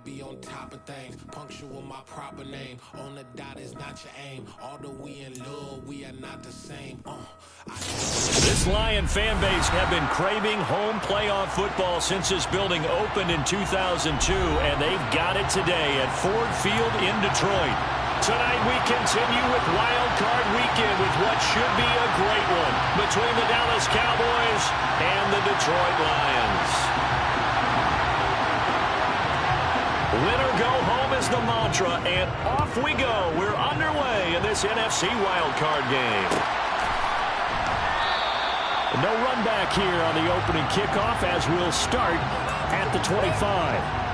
be on top of things. Punctual my proper name. On the dot is not your aim. Although we in love, we are not the same. This Lion fan base have been craving home playoff football since this building opened in 2002, and they've got it today at Ford Field in Detroit. Tonight we continue with Wild Card Weekend with what should be a great one between the Dallas Cowboys and the Detroit Lions. Win or go home is the mantra, and off we go. We're underway in this NFC Wild Card game. No run back here on the opening kickoff as we'll start at the 25.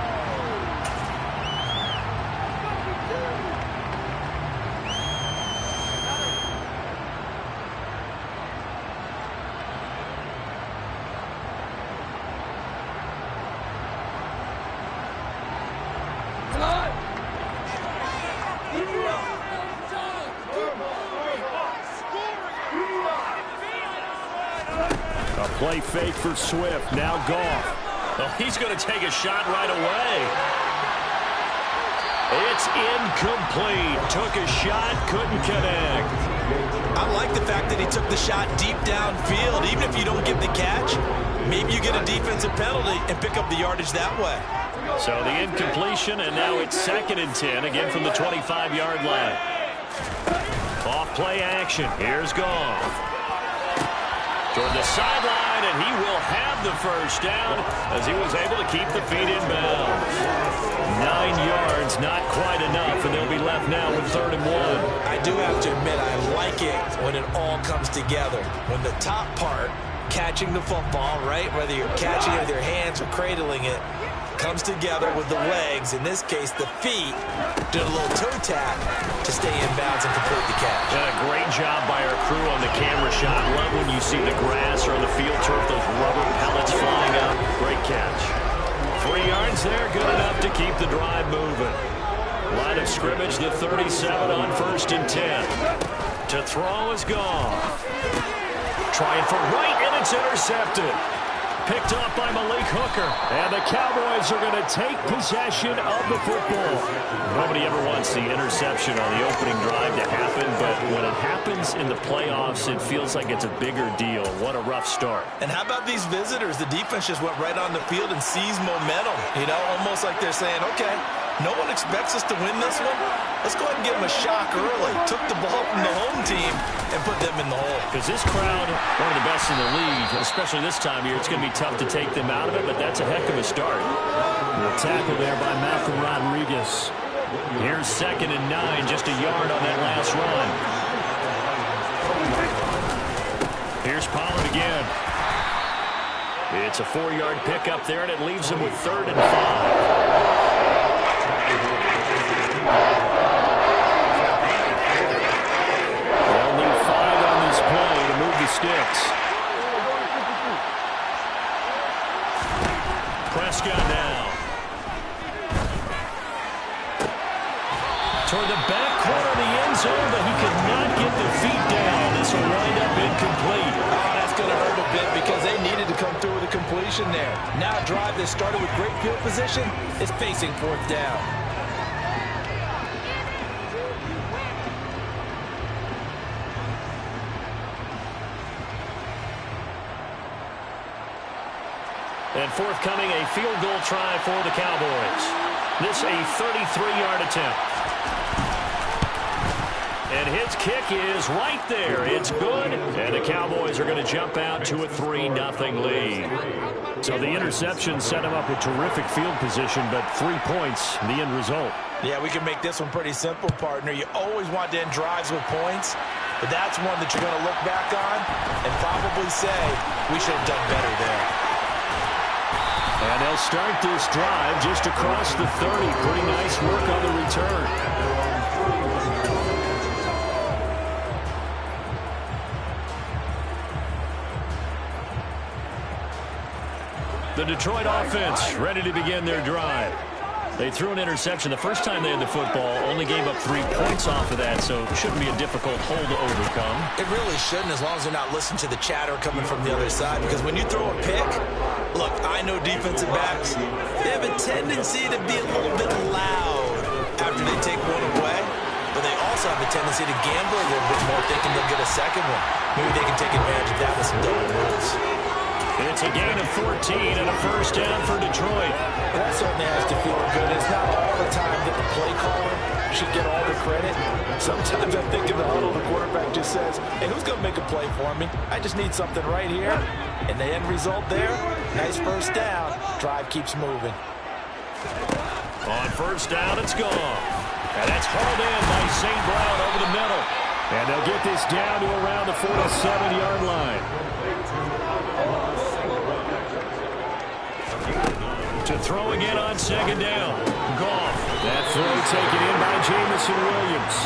Play fake for Swift. Now Goff. Oh, he's going to take a shot right away. It's incomplete. Took a shot, couldn't connect. I like the fact that he took the shot deep downfield. Even if you don't get the catch, maybe you get a defensive penalty and pick up the yardage that way. So the incompletion, and now it's 2nd and 10, again from the 25-yard line. Off play action. Here's Goff. Toward the sideline, and he will have the first down as he was able to keep the feet in bounds. 9 yards, not quite enough, and they'll be left now with 3rd and 1. I do have to admit, I like it when it all comes together. When the top part, catching the football, right, whether you're catching it with your hands or cradling it, comes together with the legs, in this case the feet, did a little toe tap to stay in bounds and complete the catch. And a great job by our crew on the camera shot. Love when you see the grass or on the field turf, those rubber pellets flying up. Great catch. 3 yards there, good enough to keep the drive moving. Line of scrimmage, the 37 on 1st and 10. To throw is gone. Trying for right, and it's intercepted. Picked off by Malik Hooker. And the Cowboys are going to take possession of the football. Nobody ever wants the interception on the opening drive to happen, but when it happens in the playoffs, it feels like it's a bigger deal. What a rough start. And how about these visitors? The defense just went right on the field and seized momentum. You know, almost like they're saying, okay, no one expects us to win this one. Let's go ahead and give them a shock early. Took the ball from the home team and put them in the hole. Because this crowd, one of the best in the league, especially this time of year, it's going to be tough to take them out of it, but that's a heck of a start. The tackle there by Malcolm Rodriguez. Here's 2nd and 9, just a yard on that last run. Here's Pollard again. It's a 4-yard pickup there, and it leaves him with 3rd and 5. They'll need 5 on this play to move the sticks. Prescott now. Toward the back corner of the end zone, but he could not get the feet down. This will wind up incomplete. Oh, that's going to hurt a bit because they needed to come through with a completion there. Now a drive that started with great field position is facing 4th down. And forthcoming, a field goal try for the Cowboys. This a 33-yard attempt. And his kick is right there. It's good. And the Cowboys are going to jump out to a 3-0 lead. So the interception set him up with terrific field position, but 3 points, the end result. Yeah, we can make this one pretty simple, partner. You always want to end drives with points, but that's one that you're going to look back on and probably say, we should have done better there. And they'll start this drive just across the 30. Pretty nice work on the return. The Detroit offense ready to begin their drive. They threw an interception the first time they had the football, only gave up 3 points off of that, so it shouldn't be a difficult hole to overcome. It really shouldn't, as long as they're not listening to the chatter coming from the other side, because when you throw a pick, Look, I know defensive backs, they have a tendency to be a little bit loud after they take one away, but they also have a tendency to gamble a little bit more thinking they'll get a second one. Maybe they can take advantage of that with some double moves. It's a gain of 14 and a first down for Detroit. That certainly has to feel good. It's not all the time that the play caller should get all the credit. Sometimes I think in the huddle, the quarterback just says, hey, who's going to make a play for me? I just need something right here. And the end result there, nice first down. Drive keeps moving. On first down, it's gone. And that's hauled in by St. Brown over the middle. And they'll get this down to around the 47-yard line. To throw again on second down. Goff. That throw taken in by Jamison Williams.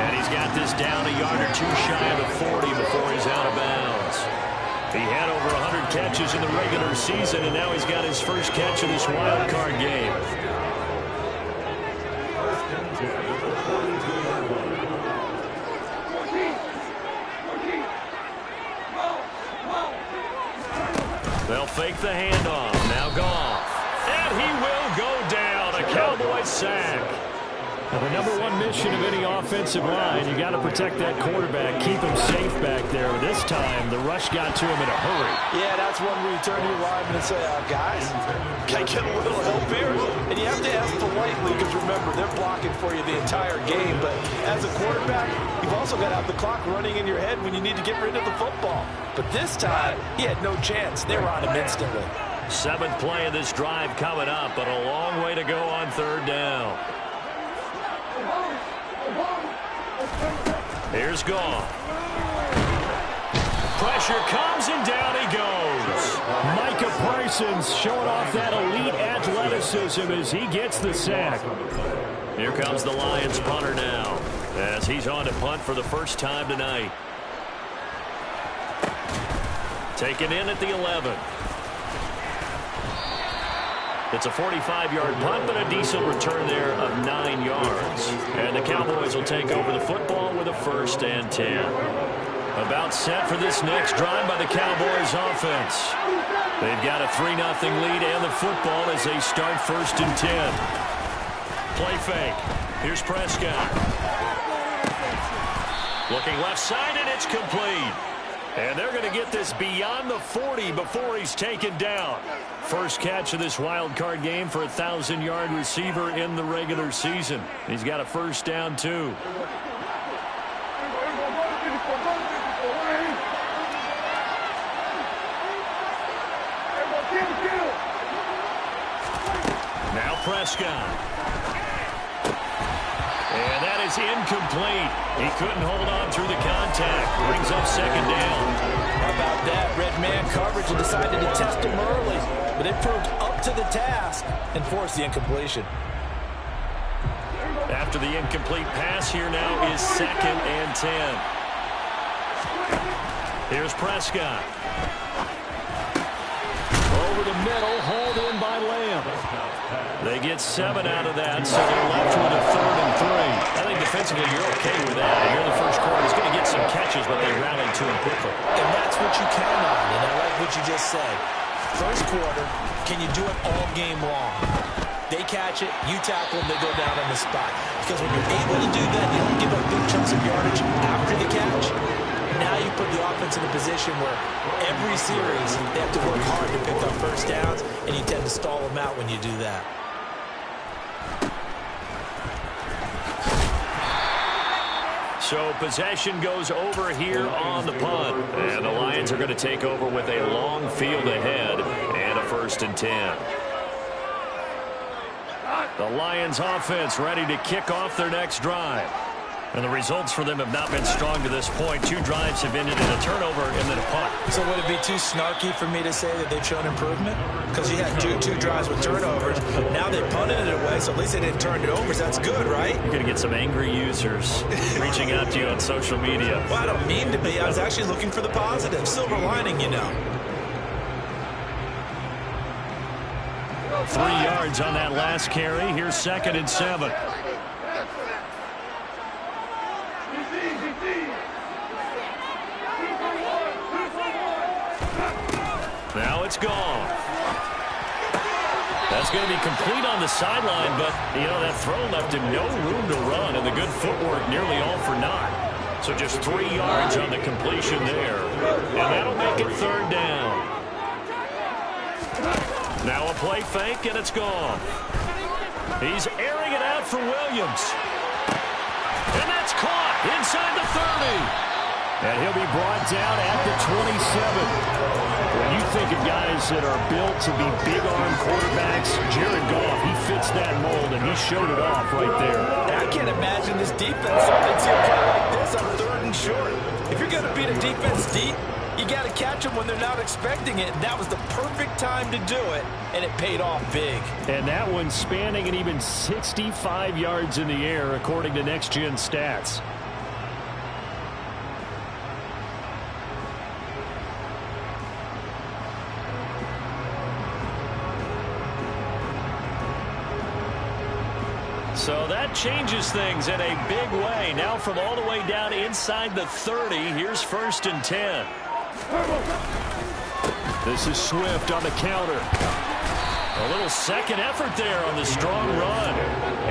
And he's got this down a yard or two shy of the 40 before he's out of bounds. He had over 100 catches in the regular season, and now he's got his first catch of this wild card game. They'll fake the handoff. Now Goff. And he will go down. A Cowboy sack. Now, the number one mission of any offensive line, you got to protect that quarterback, keep him safe back there. This time, the rush got to him in a hurry. Yeah, that's one where you turn to your lineman and say, guys, can I get a little help here? And you have to ask politely because, remember, they're blocking for you the entire game. But as a quarterback, you've also got to have the clock running in your head when you need to get rid of the football. But this time, he had no chance. They were on him instantly. Seventh play of this drive coming up, but a long way to go on third down. Here's Goff. Pressure comes and down he goes. Micah Parsons showing off that elite athleticism as he gets the sack. Here comes the Lions punter now as he's on to punt for the first time tonight. Taken in at the 11. It's a 45-yard punt, but a decent return there of 9 yards. And the Cowboys will take over the football with a 1st and 10. About set for this next drive by the Cowboys offense. They've got a 3-0 lead and the football as they start 1st and 10. Play fake. Here's Prescott. Looking left side, and it's complete. And they're going to get this beyond the 40 before he's taken down. First catch of this wild card game for a 1,000-yard receiver in the regular season. He's got a first down, too. Now Prescott. And that is incomplete. He couldn't hold on through the contact. Brings up second down. How about that? Red man coverage and decided to test him early. But it proved up to the task and forced the incompletion. After the incomplete pass, here now is 2nd and 10. Here's Prescott. Over the middle, hauled in by Lamb. They get 7 out of that, so they're left with a 3rd and 3. I think defensively you're okay with that. Here in the first quarter, he's going to get some catches, but they rallied to him quickly. And that's what you count on, and I like what you just said. First quarter, can you do it all game long? They catch it, you tackle them, they go down on the spot. Because when you're able to do that, you don't give up big chunks of yardage after the catch. Now you put the offense in a position where every series they have to work hard to pick up first downs, and you tend to stall them out when you do that. So possession goes over here on the punt. And the Lions are going to take over with a long field ahead and a 1st and 10. The Lions offense ready to kick off their next drive. And the results for them have not been strong to this point. 2 drives have ended in a turnover and then a punt. So would it be too snarky for me to say that they've shown improvement? Because you had two drives with turnovers. Now they punted it away, so at least they didn't turn it over. So that's good, right? You're going to get some angry users reaching out to you on social media. Well, I don't mean to be. I was actually looking for the positive. Silver lining, you know. 3 yards on that last carry. Here's 2nd and 7. Now it's gone. That's going to be complete on the sideline, but, you know, that throw left him no room to run, and the good footwork nearly all for naught. So just 3 yards on the completion there. And that'll make it third down. Now a play fake, and it's gone. He's airing it out for Williams. And that's caught inside the 30. And he'll be brought down at the 27. When you think of guys that are built to be big-arm quarterbacks, Jared Goff, he fits that mold, and he showed it off right there. I can't imagine this defense something's going to play like this on 3rd and short. If you're going to beat a defense deep, you got to catch them when they're not expecting it. And that was the perfect time to do it, and it paid off big. And that one spanning an even 65 yards in the air, according to Next Gen Stats. So that changes things in a big way. Now from all the way down inside the 30, here's 1st and 10. This is Swift on the counter. A little second effort there on the strong run.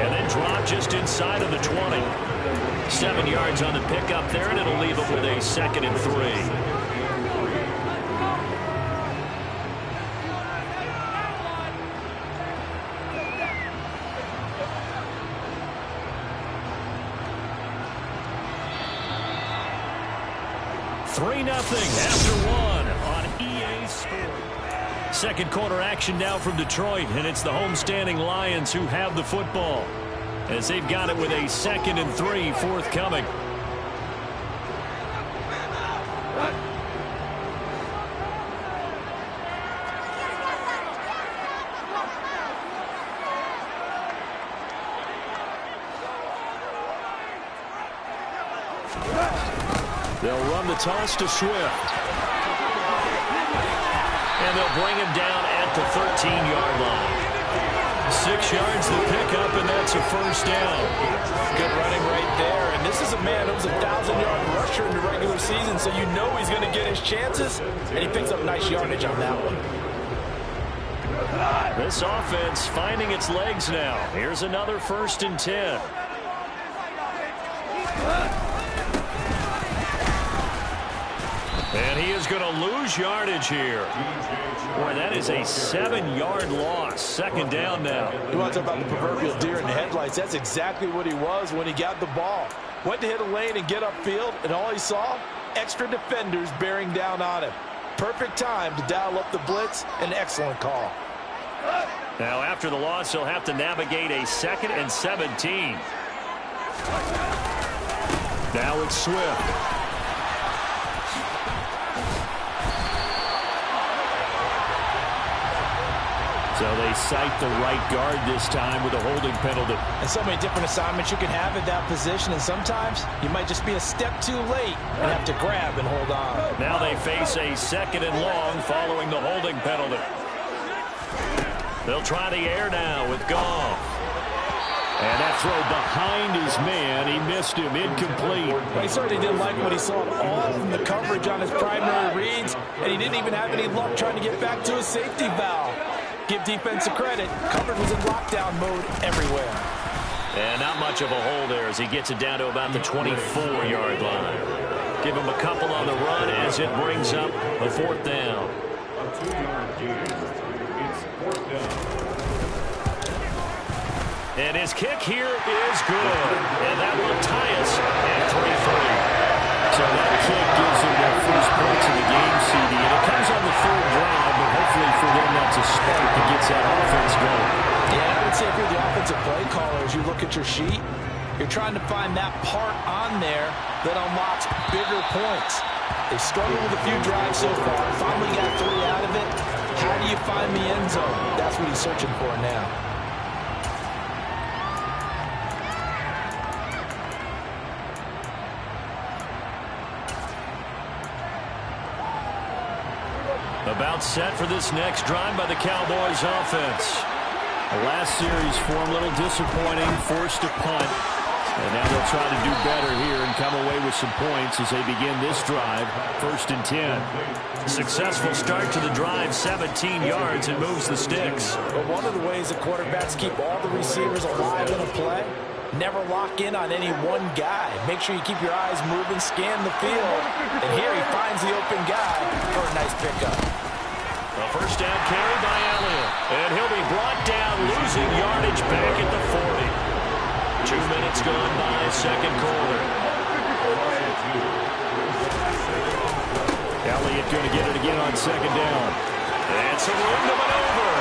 And then drop just inside of the 20. 7 yards on the pickup there, and it'll leave them with a 2nd and 3. After 1 on EA Sports. Second quarter action now from Detroit, and it's the homestanding Lions who have the football as they've got it with a 2nd and 3 forthcoming. They'll run the toss to Swift. And they'll bring him down at the 13-yard line. 6 yards to pick up, and that's a first down. Good running right there. And this is a man who was a 1,000-yard rusher in the regular season, so you know he's going to get his chances, and he picks up nice yardage on that one. This offense finding its legs now. Here's another 1st and 10. And he is going to lose yardage here. Boy, that is a 7-yard loss. 2nd down now. You want to talk about the proverbial deer in the headlights? That's exactly what he was when he got the ball. Went to hit a lane and get upfield, and all he saw, extra defenders bearing down on him. Perfect time to dial up the blitz. An excellent call. Now, after the loss, he'll have to navigate a 2nd and 17. Now it's Swift. So they cite the right guard this time with a holding penalty. And so many different assignments you can have at that position, and sometimes you might just be a step too late and have to grab and hold on. Now they face a 2nd and long following the holding penalty. They'll try the air now with Goff. And that throw behind his man, he missed him, incomplete. Well, he certainly didn't like what he saw at all from the coverage on his primary reads, and he didn't even have any luck trying to get back to his safety valve. Give defense a credit. Coverage was in lockdown mode everywhere. And not much of a hole there as he gets it down to about the 24-yard line. Give him a couple on the run as it brings up a 4th down. A 2-yard gain. It's 4th down. And his kick here is good. And that will tie us at 3-3. So that kick gives them their first points of the game, CD. And it comes on the 3rd drive, but hopefully for them that's a spark that gets that offense going. Yeah, I would say if you're the offensive play caller, as you look at your sheet, you're trying to find that part on there that unlocks bigger points. They struggled with a few drives so far. Finally got 3 out of it. How do you find the end zone? That's what he's searching for now. About set for this next drive by the Cowboys offense. The last series for him, a little disappointing, forced a punt. And now they'll try to do better here and come away with some points as they begin this drive. 1st and 10. Successful start to the drive, 17 yards, and moves the sticks. But one of the ways the quarterbacks keep all the receivers alive in a play, never lock in on any one guy. Make sure you keep your eyes moving, scan the field. And here he finds the open guy for a nice pickup. A 1st down carry by Elliott. And he'll be brought down, losing yardage back at the 40. 2 minutes gone by, 2nd quarter. Elliott going to get it again on 2nd down. And some room to maneuver.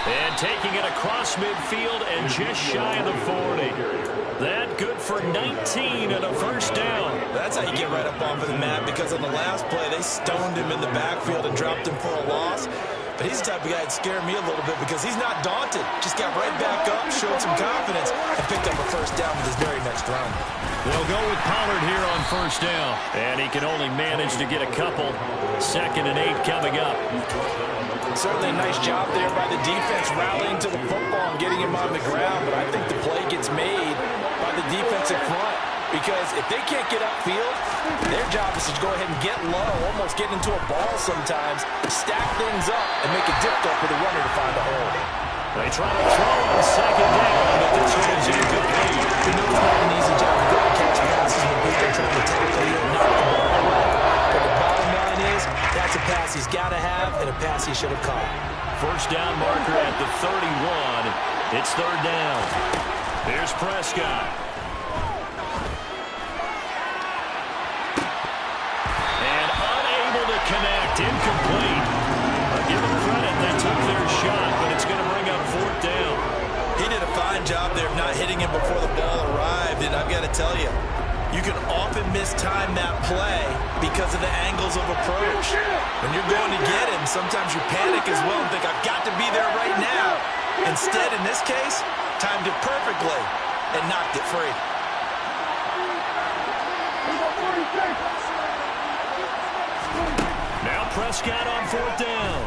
And taking it across midfield and just shy of the 40. That good for 19 and a 1st down. That's how you get right up off of the mat, because on the last play, they stoned him in the backfield and dropped him for a loss. But he's the type of guy that scared me a little bit because he's not daunted. Just got right back up, showed some confidence, and picked up a 1st down with his very next run. They'll go with Pollard here on 1st down. And he can only manage to get a couple. 2nd and 8 coming up. Certainly a nice job there by the defense rallying to the football and getting him on the ground. But I think the play gets made by the defensive front. Because if they can't get upfield, their job is to go ahead and get low, almost get into a ball sometimes, stack things up, and make it difficult for the runner to find a hole. They try to throw on 2nd down, but the throw is incomplete. We know it's not an easy job to go and catch passes when people are trying to tackle you and knock the ball away. But the bottom line is, that's a pass he's got to have and a pass he should have caught. 1st down marker at the 31. It's 3rd down. Here's Prescott. Connect, incomplete. Give them credit, they took their shot, but it's going to bring up 4th down. He did a fine job there of not hitting him before the ball arrived, and I've got to tell you, you can often mistime that play because of the angles of approach. When you're going to get him, sometimes you panic as well and think, I've got to be there right now. Instead, in this case, timed it perfectly and knocked it free. Prescott on 4th down.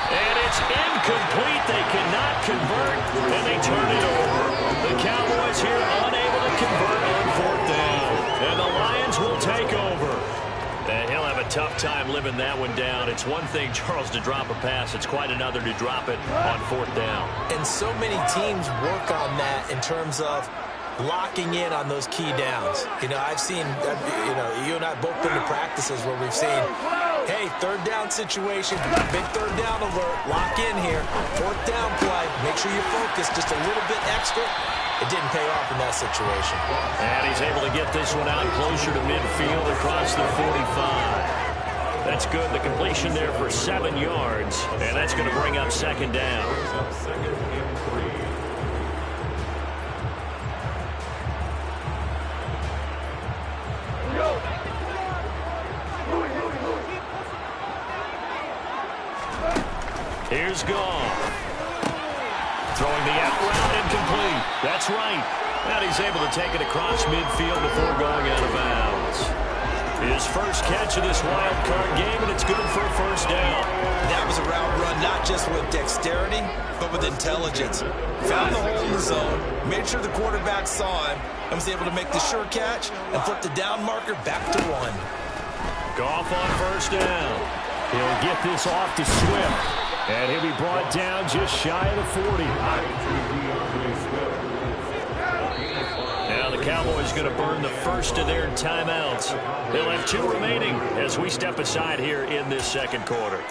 And it's incomplete. They cannot convert, and they turn it over. The Cowboys here unable to convert on 4th down. And the Lions will take over. And he'll have a tough time living that one down. It's one thing, Charles, to drop a pass. It's quite another to drop it on 4th down. And so many teams work on that in terms of locking in on those key downs. You know, I've seen, you and I both been to practices where we've seen, hey, 3rd down situation, big 3rd down alert, lock in here, 4th down play, make sure you focus just a little bit extra. It didn't pay off in that situation. And he's able to get this one out closer to midfield across the 45. That's good. The completion there for 7 yards, and that's going to bring up 2nd down. Here's Goff. Throwing the out route, incomplete. That's right. And he's able to take it across midfield before going out of bounds. His first catch of this wild card game, and it's good for a 1st down. That was a route run not just with dexterity, but with intelligence. Found the hole in the zone, made sure the quarterback saw him, and was able to make the sure catch and flip the down marker back to 1. Goff on 1st down. He'll get this off to Swift. And he'll be brought down just shy of the 40. Now the Cowboys going to burn the first of their timeouts. They'll have 2 remaining as we step aside here in this 2nd quarter.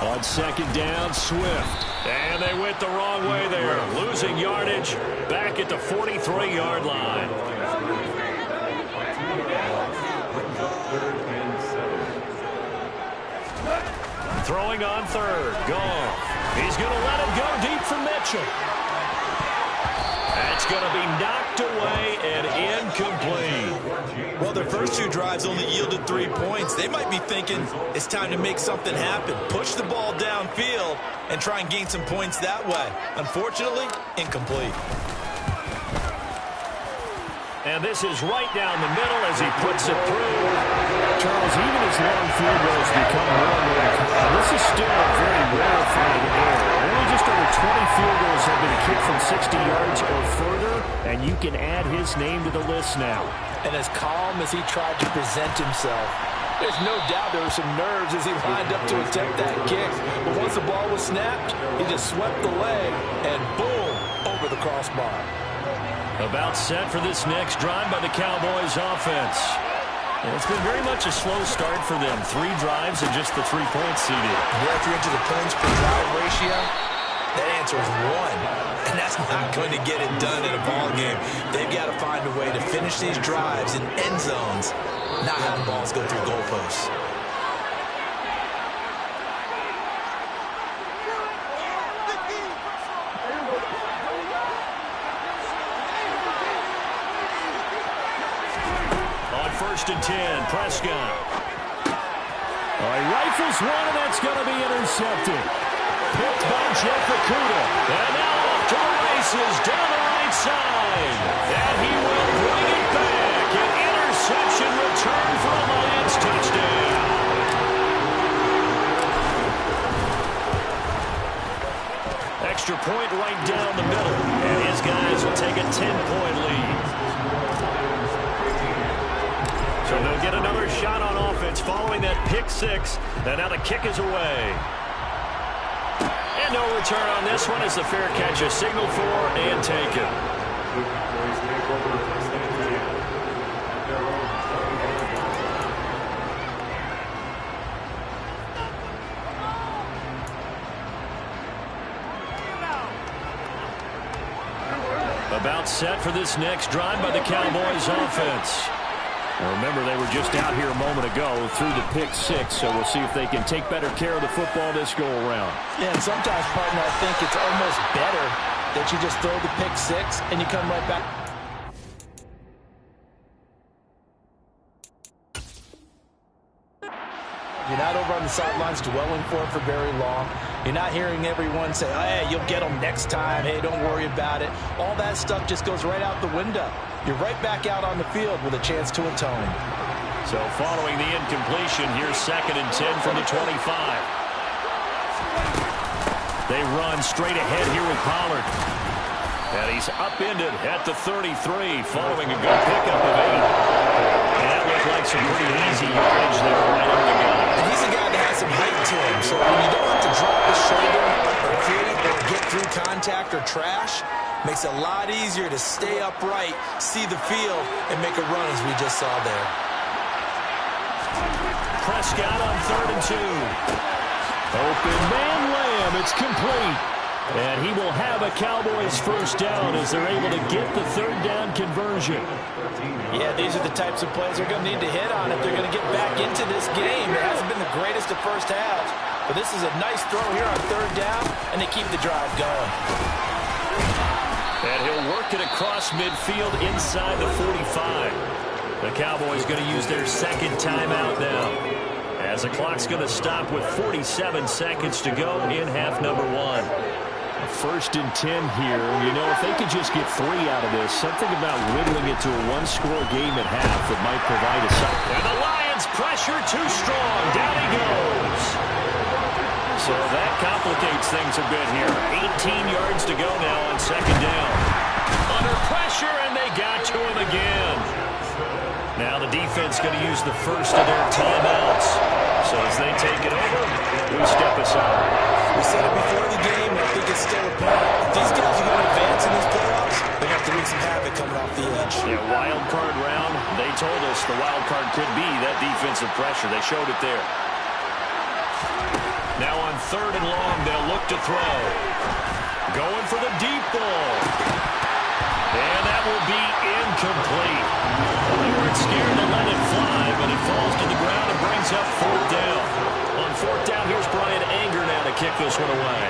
On 2nd down, Swift. And they went the wrong way there. Losing yardage back at the 43-yard line. Throwing on 3rd. Goff. He's going to let him go deep for Mitchell. That's It's going to be knocked away and incomplete. Well, their first two drives only yielded 3 points. They might be thinking it's time to make something happen. Push the ball downfield and try and gain some points that way. Unfortunately, incomplete. And this is right down the middle as he puts it through. Charles, even as long field goals become more and more common, this is still a very rarefied error. Only just over 20 field goals have been kicked from 60 yards or further, and you can add his name to the list now. And as calm as he tried to present himself, there's no doubt there were some nerves as he lined up to attempt that kick. But once the ball was snapped, he just swept the leg and boom, over the crossbar. About set for this next drive by the Cowboys offense. And it's been very much a slow start for them. 3 drives and just the 3 points seeded. Yeah, if you're into the points per drive ratio, that answer is 1. And that's not going to get it done in a ball game. They've got to find a way to finish these drives in end zones, not having balls go through goalposts. First and 10, Prescott. He rifles one, and that's going to be intercepted. Picked by Jeff Okudah. And now off to the races down the right side. And he will bring it back. An interception return for a Lions touchdown. Extra point right down the middle. And his guys will take a 10-point lead. So they'll get another shot on offense following that pick 6. And now the kick is away. And no return on this one as the fair catch is signaled for and taken. About set for this next drive by the Cowboys offense. Remember, they were just out here a moment ago through the pick 6, so we'll see if they can take better care of the football this go-around. Yeah, and sometimes, partner, I think it's almost better that you just throw the pick 6 and you come right back. You're not over on the sidelines dwelling for it for very long. You're not hearing everyone say, hey, you'll get them next time. Hey, don't worry about it. All that stuff just goes right out the window. You're right back out on the field with a chance to atone. So following the incompletion, here's 2nd and 10 from the 25. They run straight ahead here with Pollard. And he's upended at the 33 following a good pickup of 8. And that looked like some pretty easy yardage there right on the guy. And he's a guy that has some height to him. So when you don't have to drop his shoulder or create or get through contact or trash, makes it a lot easier to stay upright, see the field, and make a run as we just saw there. Prescott on 3rd and 2. Open man Lamb. It's complete. And he will have a Cowboys first down as they're able to get the 3rd down conversion. Yeah, these are the types of plays they're going to need to hit on if they're going to get back into this game. It hasn't been the greatest of first halves, but this is a nice throw here on 3rd down, and they keep the drive going. And he'll work it across midfield inside the 45. The Cowboys going to use their 2nd timeout now, as the clock's going to stop with 47 seconds to go in half number 1. 1st and 10 here. You know, if they could just get 3 out of this, something about whittling it to a 1-score game at half that might provide a sign. And the Lions pressure too strong. Down he goes. So that complicates things a bit here. 18 yards to go now on 2nd down. Under pressure, and they got to him again. Now the defense going to use the first of their timeouts. So as they take it over, we step aside. We said it before the game, and I think it's still apparent. If these guys are going to advance in these playoffs, they have to wreak some havoc coming off the edge. Yeah, wild card round. They told us the wild card could be that defensive pressure. They showed it there. Now on 3rd and long, they'll look to throw. Going for the deep ball. And that will be incomplete. They weren't scared to let it fly, but it falls to the ground and brings up 4th down. On 4th down, here's Brian Anger now to kick this one away.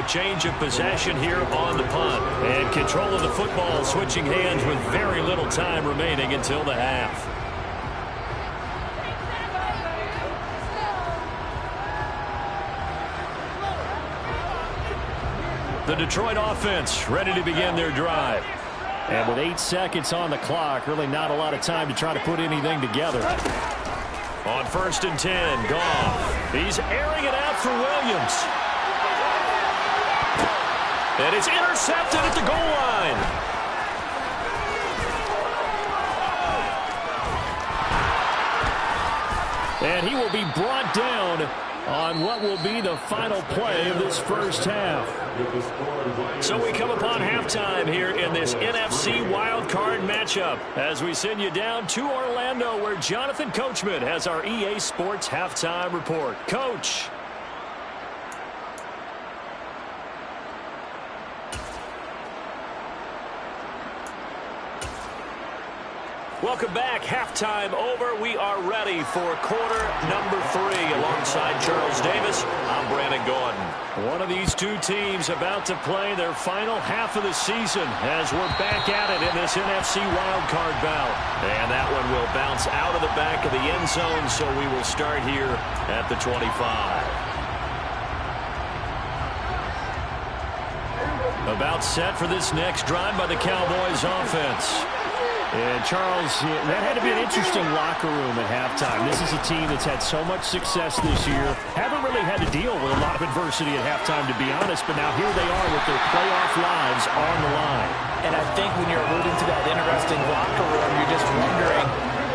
change of possession here on the punt. And control of the football switching hands with very little time remaining until the half. The Detroit offense ready to begin their drive. And with 8 seconds on the clock, really not a lot of time to try to put anything together. On 1st and 10, Goff. He's airing it out for Williams. And it's intercepted at the goal line. And he will be brought down on what will be the final play of this first half. So we come upon halftime here in this NFC wildcard matchup as we send you down to Orlando where Jonathan Coachman has our EA Sports halftime report. Coach. Welcome back. Halftime over. We are ready for quarter number 3. Alongside Charles Davis, I'm Brandon Gordon. One of these two teams about to play their final half of the season as we're back at it in this NFC wildcard bout. And that one will bounce out of the back of the end zone, so we will start here at the 25. About set for this next drive by the Cowboys offense. And, Charles, that had to be an interesting locker room at halftime. This is a team that's had so much success this year. Haven't really had to deal with a lot of adversity at halftime, to be honest. But now here they are with their playoff lives on the line. And I think when you're alluding to that interesting locker room, you're just wondering,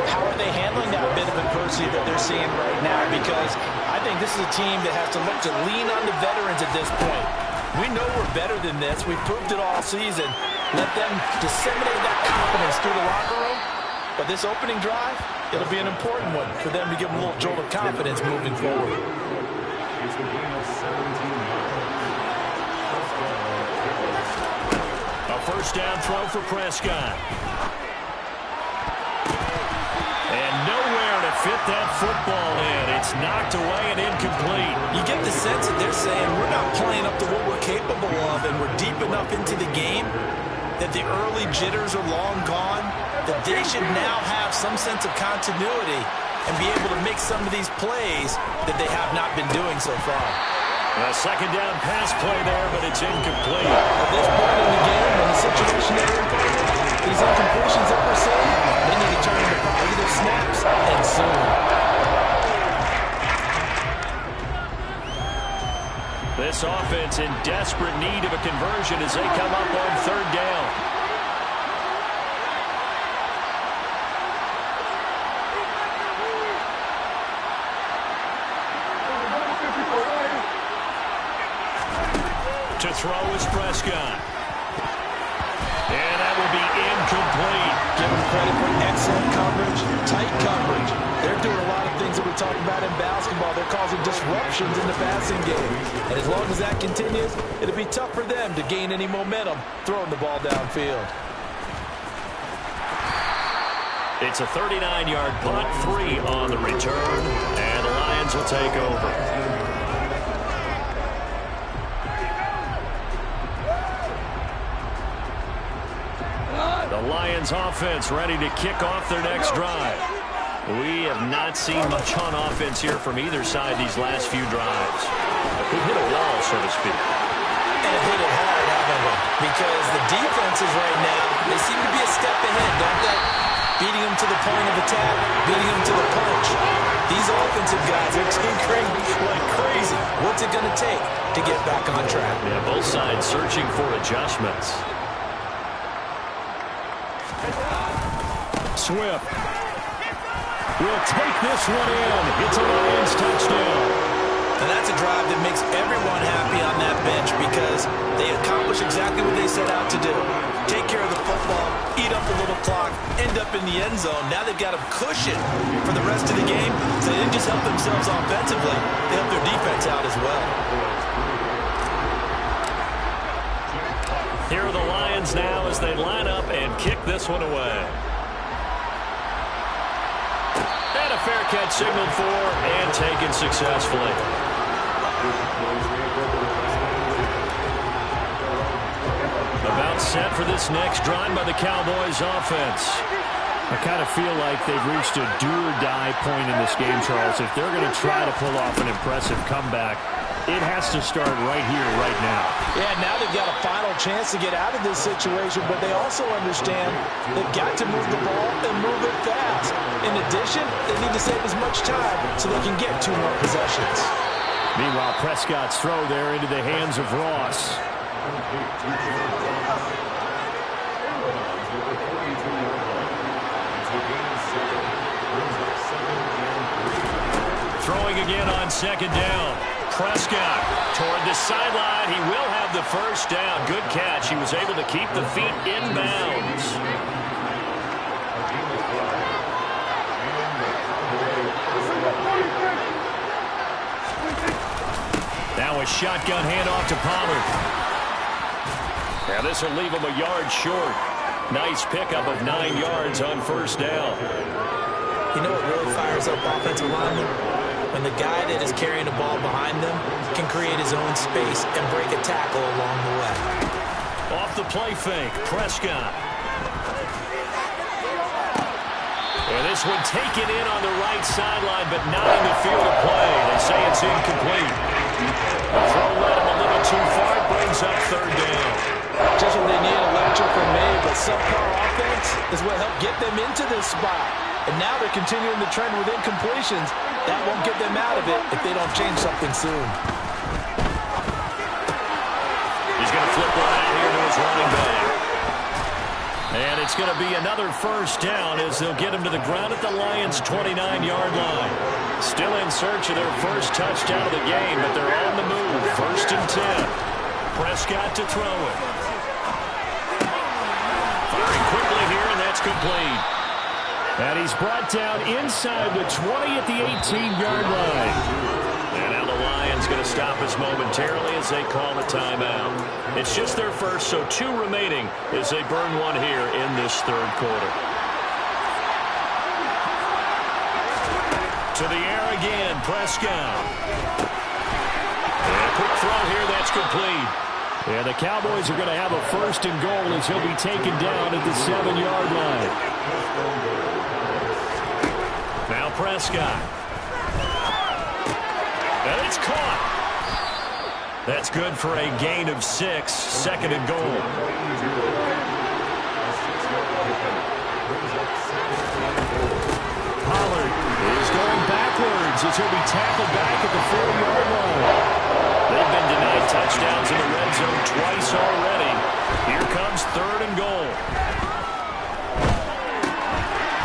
how are they handling that bit of adversity that they're seeing right now? Because I think this is a team that has to look to lean on the veterans at this point. We know we're better than this. We've proved it all season. Let them disseminate that confidence through the locker room. But this opening drive, it'll be an important one for them to give them a little jolt of confidence moving forward. A first down throw for Prescott. And nowhere to fit that football in. It's knocked away and incomplete. You get the sense that they're saying we're not playing up to what we're capable of, and we're deep enough into the game that the early jitters are long gone, that they should now have some sense of continuity and be able to make some of these plays that they have not been doing so far. A second down pass play there, but it's incomplete. At this point in the game, in the situation they're in, these incompletions that we're seeing, they need to turn into positive snaps, and soon. This offense in desperate need of a conversion as they come up on 3rd down. To throw is Prescott. And that will be incomplete. Give them credit for excellent coverage, tight coverage. They're doing a lot of things that we talk about in basketball. They're causing disruptions in the passing game. And as long as that continues, it'll be tough for them to gain any momentum throwing the ball downfield. It's a 39-yard punt, 3 on the return, and the Lions will take over. The Lions offense ready to kick off their next drive. We have not seen much on offense here from either side these last few drives. We hit a wall, so to speak. And hit it hard, haven't we? Because the defenses right now, they seem to be a step ahead, don't they? Beating them to the point of attack, beating them to the punch. These offensive guys are tinkering like crazy. What's it going to take to get back on track? Yeah, both sides searching for adjustments. Swift will take this one in. It's a Lions touchdown. And that's a drive that makes everyone happy on that bench because they accomplish exactly what they set out to do. Take care of the football, eat up the little clock, end up in the end zone. Now they've got a cushion for the rest of the game. So they didn't just help themselves offensively, they helped their defense out as well. Here are the Lions now as they line up and kick this one away. And a fair catch signaled for and taken successfully. set for this next drive by the Cowboys offense. I kind of feel like they've reached a do-or-die point in this game, Charles. If they're going to try to pull off an impressive comeback, it has to start right here, right now. Yeah, now they've got a final chance to get out of this situation, but they also understand they've got to move the ball and move it fast. In addition, they need to save as much time so they can get 2 more possessions. Meanwhile, Prescott's throw there into the hands of Ross. Throwing again on second down. Prescott toward the sideline. He will have the first down. Good catch. He was able to keep the feet in bounds. Now a shotgun handoff to Pollard. Now this will leave him a yard short. Nice pickup of 9 yards on first down. You know what really fires up offensive linemen? When the guy that is carrying the ball behind them can create his own space and break a tackle along the way. Off the play fake, Prescott. And this one taken in on the right sideline, but not in the field of play. They say it's incomplete. The throw led him a little too far. It brings up third down. Just what they need, electric from May, but subpar offense is what helped get them into this spot. And now they're continuing the trend with incompletions. That won't get them out of it if they don't change something soon. He's going to flip one out here to his running back. And it's going to be another first down as they'll get him to the ground at the Lions' 29-yard line. Still in search of their first touchdown of the game, but they're on the move. First and 10. Prescott to throw it. Firing quickly here, and that's complete. And he's brought down inside the 20 at the 18-yard line. And now the Lions going to stop us momentarily as they call the timeout. It's just their first, so 2 remaining as they burn one here in this third quarter. To the air again, Prescott. And a quick throw here, that's complete. And the Cowboys are going to have a first and goal as he'll be taken down at the 7-yard line. Now Prescott. And it's caught. That's good for a gain of 6. Second and goal. Pollard is going backwards as he'll be tackled back at the 4-yard line. They've been denied touchdowns in the red zone twice already. Here comes third and goal.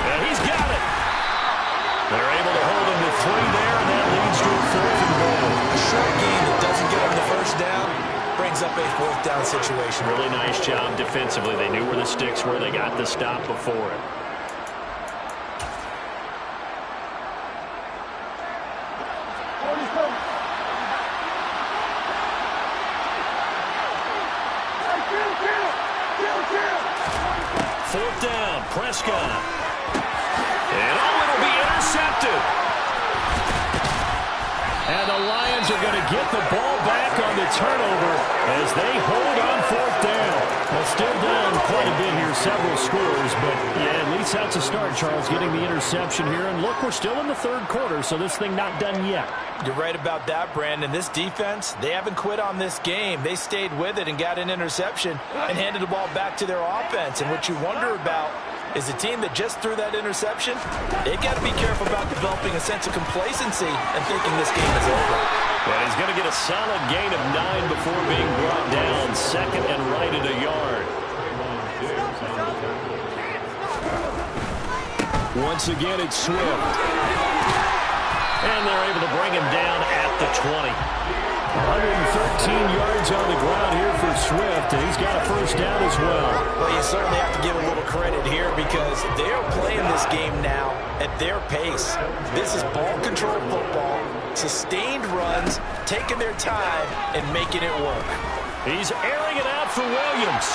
And he's got it. They're able to hold him to 3 there, and that leads to a 4th and goal. A short game that doesn't get them the first down brings up a 4th down situation. Really nice job defensively. They knew where the sticks were. They got the stop before it. Fourth down, Prescott. And it'll be intercepted. And the Lions are going to get the ball back on the turnover as they hold on 4th down. Well, still down quite a bit here, several scores, but yeah, at least that's a start, Charles, getting the interception here. And look, we're still in the third quarter, so this thing not done yet. You're right about that, Brandon. This defense, they haven't quit on this game. They stayed with it and got an interception and handed the ball back to their offense. And what you wonder about is the team that just threw that interception, they got to be careful about developing a sense of complacency and thinking this game is over. And he's going to get a solid gain of 9 before being brought down. Second and right at a yard. Once again, it's Swift. And they're able to bring him down at the 20. 113 yards on the ground here for Swift, and he's got a first down as well. Well, you certainly have to give a little credit here because they're playing this game now at their pace. This is ball control football, sustained runs, taking their time, and making it work. He's airing it out for Williams.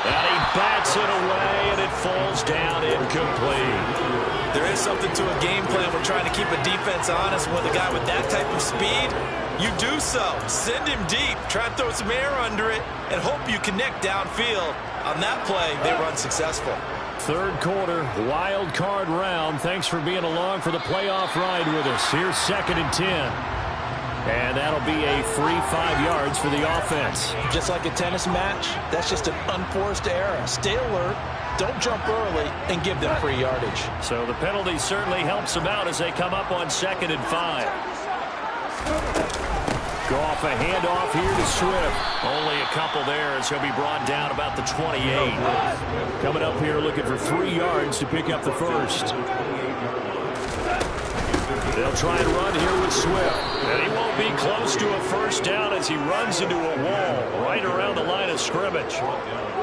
And he bats it away, and it falls down incomplete. There is something to a game plan when trying to keep a defense honest. With a guy with that type of speed, you do so. Send him deep, try and throw some air under it, and hope you connect downfield. On that play, they were unsuccessful. Third quarter, wild card round. Thanks for being along for the playoff ride with us. Here's 2nd and 10. And that'll be a free 5 yards for the offense. Just like a tennis match, that's just an unforced error. Stay alert, don't jump early, and give them free yardage. So the penalty certainly helps them out as they come up on 2nd and 5. Go off a handoff here to Swift. Only a couple there as he'll be brought down about the 28. Coming up here looking for 3 yards to pick up the first. They'll try and run here with Swift. And he won't be close to a first down as he runs into a wall right around the line of scrimmage.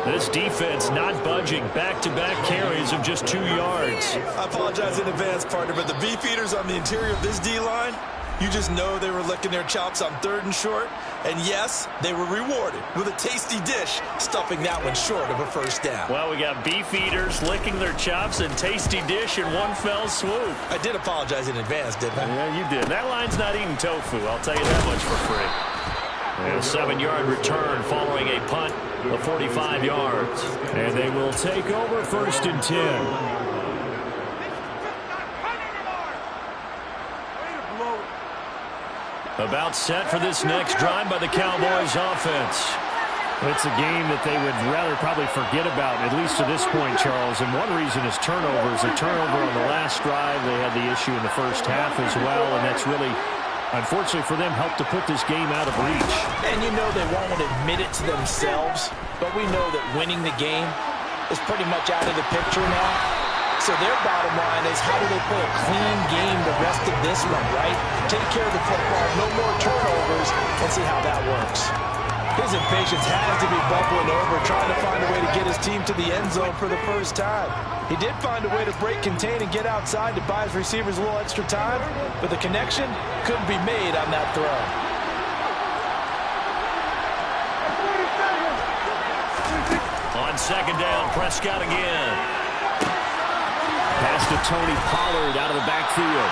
This defense not budging. Back-to-back carries of just 2 yards. I apologize in advance, partner, but the beef-eaters on the interior of this D-line, you just know they were licking their chops on 3rd and short. And yes, they were rewarded with a tasty dish, stuffing that one short of a first down. Well, we got beef eaters licking their chops and tasty dish in one fell swoop. I did apologize in advance, didn't I? Yeah, you did. That line's not eating tofu, I'll tell you that much for free. And a 7-yard return following a punt of 45 yards. And they will take over 1st and 10. About set for this next drive by the Cowboys offense. It's a game that they would rather probably forget about, at least to this point, Charles. And one reason is turnovers. A turnover on the last drive. They had the issue in the first half as well, and that's really, unfortunately for them, helped to put this game out of reach. And you know they won't admit it to themselves, but we know that winning the game is pretty much out of the picture now. So their bottom line is, how do they play a clean game the rest of this one, right? Take care of the football, no more turnovers, and see how that works. His impatience has to be bubbling over, trying to find a way to get his team to the end zone for the first time. He did find a way to break, contain, and get outside to buy his receivers a little extra time, but the connection couldn't be made on that throw. On 2nd down, Prescott again. Pass to Tony Pollard out of the backfield.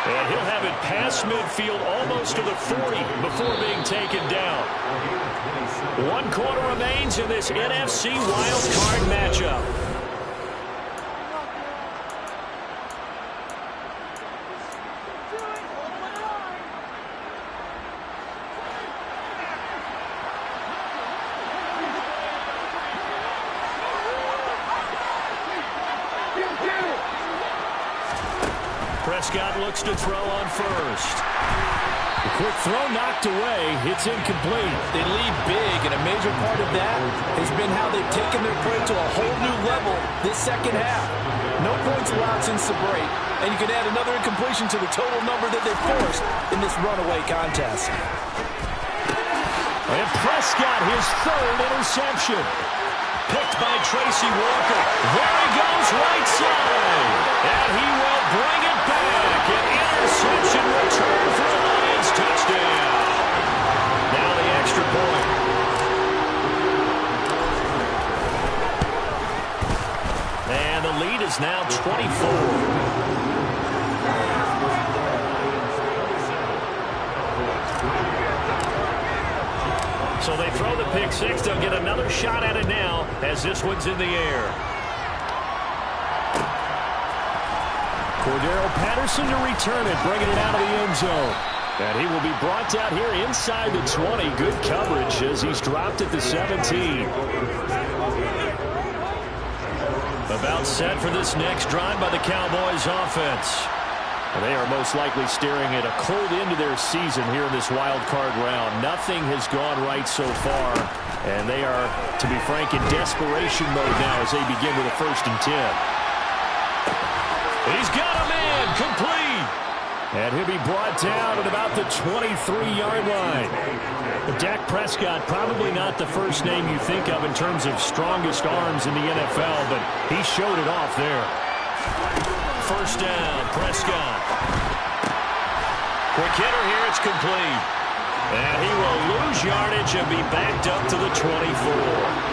And he'll have it past midfield almost to the 40 before being taken down. 1 quarter remains in this NFC wild card matchup. Prescott looks to throw on first. The quick throw knocked away. It's incomplete. They lead big, and a major part of that has been how they've taken their play to a whole new level this second half. No points allowed since the break, and you can add another incompletion to the total number that they forced in this runaway contest. And Prescott, his 3rd interception. Picked by Tracy Walker. There he goes, right side. And he will bring it back. An interception return for a Lions touchdown. Now the extra point. And the lead is now 24. So they throw the pick six. They'll get another shot at it now as this one's in the air. Cordero Patterson to return it, bringing it out of the end zone. And he will be brought out here inside the 20. Good coverage as he's dropped at the 17. About set for this next drive by the Cowboys offense. They are most likely staring at a cold end to their season here in this wild card round. Nothing has gone right so far, and they are, to be frank, in desperation mode now as they begin with a 1st and 10. He's got a man, complete. And he'll be brought down at about the 23-yard line. But Dak Prescott, probably not the first name you think of in terms of strongest arms in the NFL, but he showed it off there. 1st down, Prescott. Quick hitter here, it's complete. And he will lose yardage and be backed up to the 24.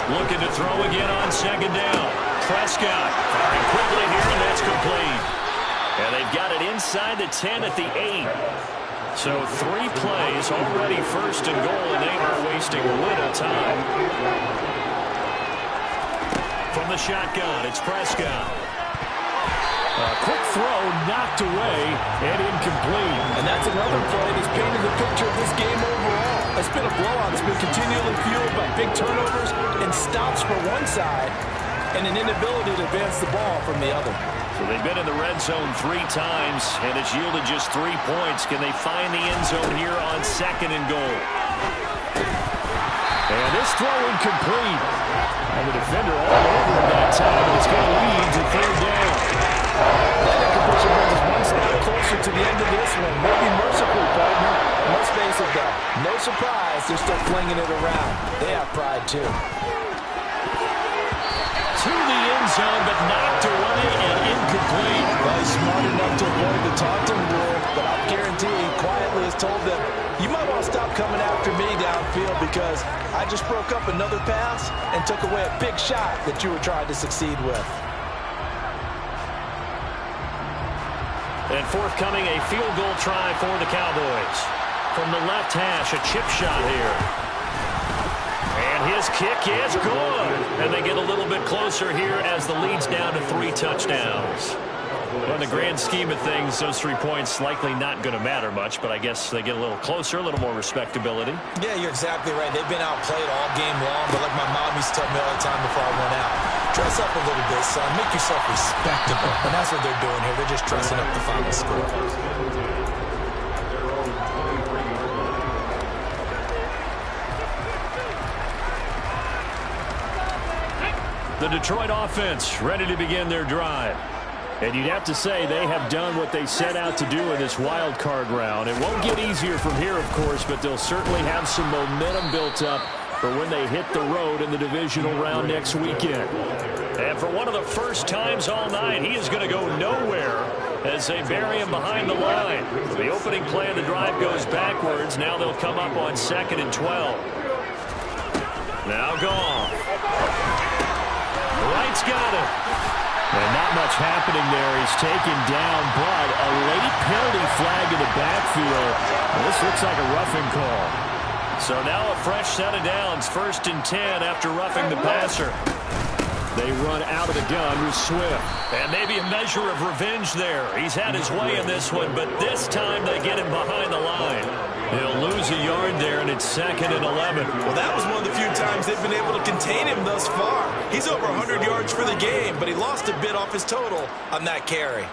Looking to throw again on second down. Prescott firing quickly here, and that's complete. And they've got it inside the 10 at the 8. So 3 plays already first and goal, and they are wasting little time. From the shotgun, it's Prescott. A quick throw knocked away and incomplete. And that's another play that's painted the picture of this game overall. It's been a blowout. It's been continually fueled by big turnovers and stops for one side and an inability to advance the ball from the other. So they've been in the red zone 3 times, and it's yielded just 3 points. Can they find the end zone here on second and goal? And this throw incomplete. And the defender all over him that time, and it's going to lead to third down. That incompletion brings us one step closer to the end of this one. Maybe mercifully, partner. Let's face it, though. No surprise, they're still flinging it around. They have pride, too. To the end zone, but knocked away and incomplete. Well, he's smart enough to avoid the taunting rule, but I'll guarantee he quietly has told them, you might want to stop coming after me downfield because I just broke up another pass and took away a big shot that you were trying to succeed with. And forthcoming, a field goal try for the Cowboys. From the left hash, a chip shot here. And his kick is good. And they get a little bit closer here as the lead's down to 3 touchdowns. Well, in the grand scheme of things, those 3 points likely not going to matter much, but I guess they get a little closer, a little more respectability. Yeah, you're exactly right. They've been outplayed all game long, but like my mom used to tell me all the time before I went out, dress up a little bit, son. Make yourself respectable. And that's what they're doing here. They're just dressing up the final score. The Detroit offense ready to begin their drive. And you'd have to say they have done what they set out to do in this wild card round. It won't get easier from here, of course, but they'll certainly have some momentum built up for when they hit the road in the divisional round next weekend. And for one of the first times all night, he is going to go nowhere as they bury him behind the line. The opening play of the drive goes backwards. Now they'll come up on 2nd and 12. Now gone. Wright's got it. And not much happening there. He's taken down, but a late penalty flag in the backfield. And this looks like a roughing call. So now a fresh set of downs, 1st and 10 after roughing the passer. They run out of the gun with Swift. And maybe a measure of revenge there. He's had his way in this one, but this time they get him behind the line. He'll lose a yard there, and it's 2nd and 11. Well, that was one of the few times they've been able to contain him thus far. He's over 100 yards for the game, but he lost a bit off his total on that carry.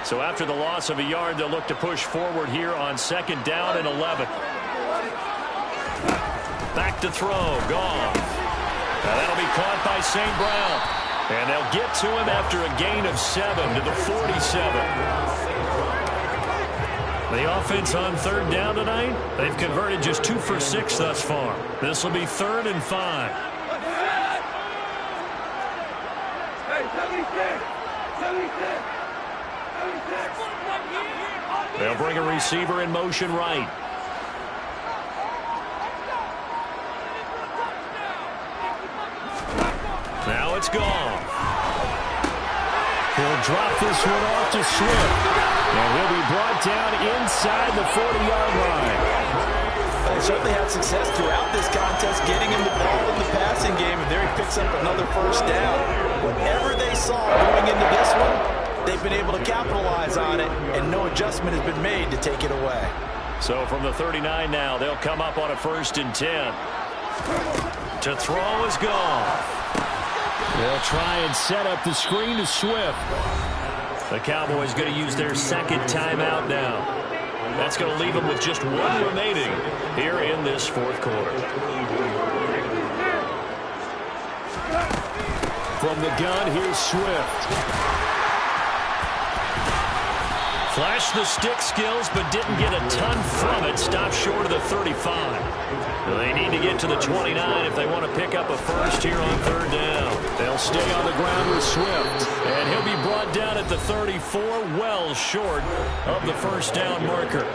So after the loss of a yard, they'll look to push forward here on 2nd down and 11. Back to throw. Gone. Now that'll be caught by St. Brown. And they'll get to him after a gain of 7 to the 47. The offense on 3rd down tonight, they've converted just 2 for 6 thus far. This will be 3rd and 5. They'll bring a receiver in motion right. Now it's gone. He'll drop this one off to Swift. And he'll be brought down inside the 40-yard line. Well, he certainly had success throughout this contest, getting him the ball in the passing game, and there he picks up another 1st down. Whatever they saw going into this one, they've been able to capitalize on it, and no adjustment has been made to take it away. So from the 39 now, they'll come up on a 1st and 10. To throw is gone. They'll try and set up the screen to Swift. The Cowboys going to use their 2nd timeout now. That's going to leave them with just 1 remaining here in this 4th quarter. From the gun, here's Swift. Flashed the stick skills, but didn't get a ton from it. Stopped short of the 35. They need to get to the 29 if they want to pick up a first here on 3rd down. They'll stay on the ground with Swift. And he'll be brought down at the 34, well short of the 1st down marker.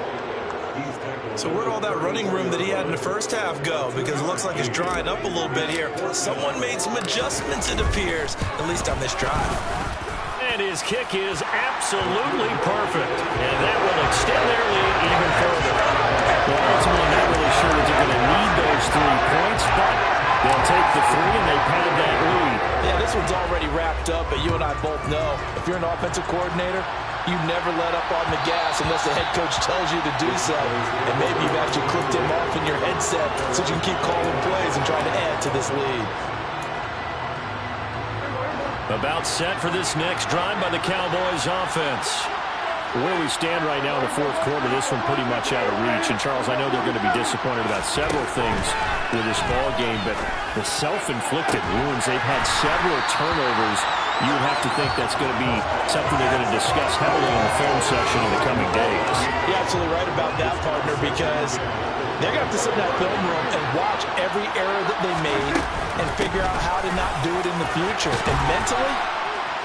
So where'd all that running room that he had in the first half go? Because it looks like it's drying up a little bit here. Someone made some adjustments, it appears, at least on this drive. And his kick is absolutely perfect. And that will extend their lead even further. Well, ultimately, not really sure that they're going to need those 3 points, but they'll take the 3 and they pad that lead. Yeah, this one's already wrapped up, but you and I both know if you're an offensive coordinator, you never let up on the gas unless the head coach tells you to do so. And maybe you've actually clicked him off in your headset so you can keep calling plays and trying to add to this lead. About set for this next drive by the Cowboys offense. Where we stand right now in the fourth quarter, this one pretty much out of reach. And, Charles, I know they're going to be disappointed about several things with this ball game, but the self-inflicted wounds, they've had several turnovers. You would have to think that's going to be something they're going to discuss heavily in the film session in the coming days. You're absolutely right about that, partner, because they're going to have to sit in that film room and watch every error that they made and figure out how to not do it in the future. And mentally,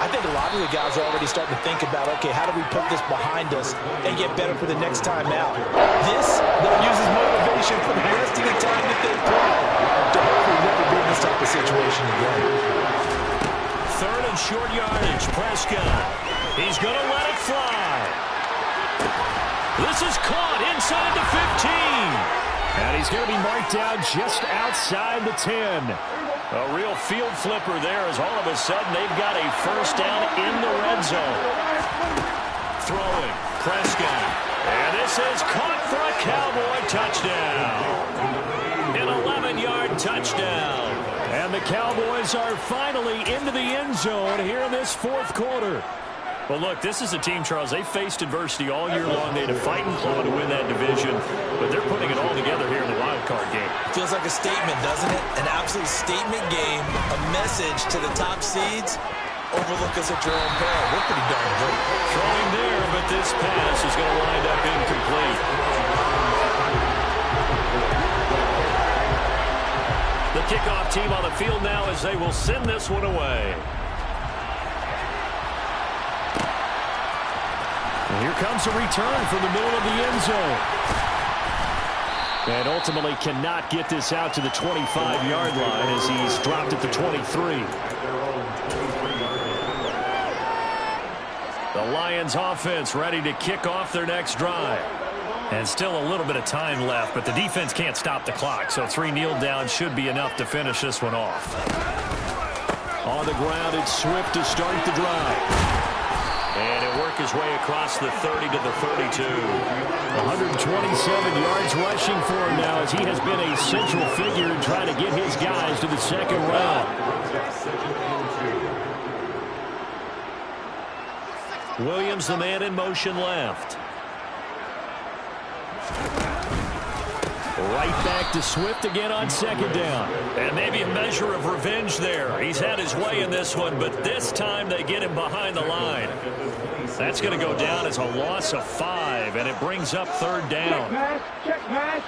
I think a lot of the guys are already starting to think about, okay, how do we put this behind us and get better for the next time out? This, they'll use as motivation for the rest of the time that they play. To hopefully never be in this type of situation again. Third and short yardage, Prescott. He's going to let it fly. This is caught inside the 15. And he's going to be marked down just outside the 10. A real field flipper there as all of a sudden they've got a first down in the red zone. Throwing, Prescott. And this is caught for a Cowboy touchdown. An 11-yard touchdown. And the Cowboys are finally into the end zone here in this fourth quarter. Well, look, this is a team, Charles, they faced adversity all year long. They had to fight and claw to win that division, but they're putting it all together here in the wild card game. Feels like a statement, doesn't it? An absolute statement game, a message to the top seeds. Overlook us at your own peril. We're pretty darn good. Throwing there, but this pass is going to wind up incomplete. The kickoff team on the field now as they will send this one away. And here comes a return from the middle of the end zone. And ultimately cannot get this out to the 25-yard line as he's dropped at the 23. The Lions offense ready to kick off their next drive. And still a little bit of time left, but the defense can't stop the clock, so 3 kneel downs should be enough to finish this one off. On the ground, it's Swift to start the drive. And he'll work his way across the 30 to the 32. 127 yards rushing for him now as he has been a central figure in trying to get his guys to the second round. Williams, the man in motion left. Right back to Swift again on second down. And maybe a measure of revenge there. He's had his way in this one, but this time they get him behind the line. That's going to go down as a loss of 5, and it brings up third down. Check pass.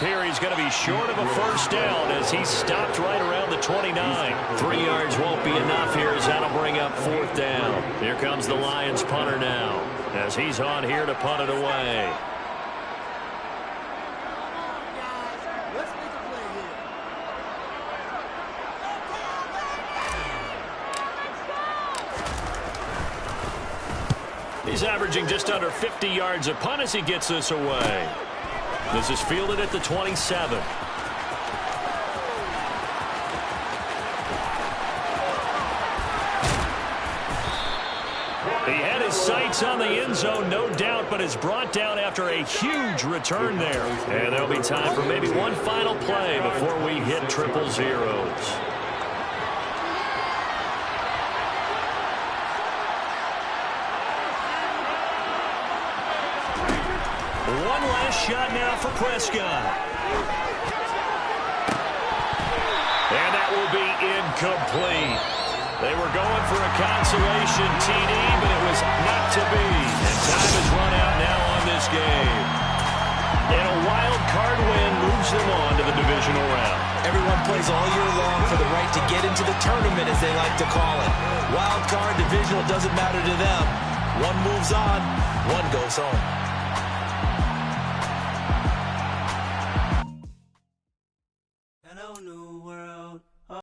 Here he's going to be short of a first down as he's stopped right around the 29. 3 yards won't be enough here as that'll bring up fourth down. Here comes the Lions punter now as he's on here to punt it away. He's averaging just under 50 yards a punt as he gets this away. This is fielded at the 27. He had his sights on the end zone, no doubt, but is brought down after a huge return there. And there'll be time for maybe one final play before we hit triple zeros. One last shot now for Prescott. And that will be incomplete. They were going for a consolation TD, but it was not to be. And time has run out now on this game. And a wild card win moves them on to the divisional round. Everyone plays all year long for the right to get into the tournament, as they like to call it. Wild card, divisional, doesn't matter to them. One moves on, one goes home.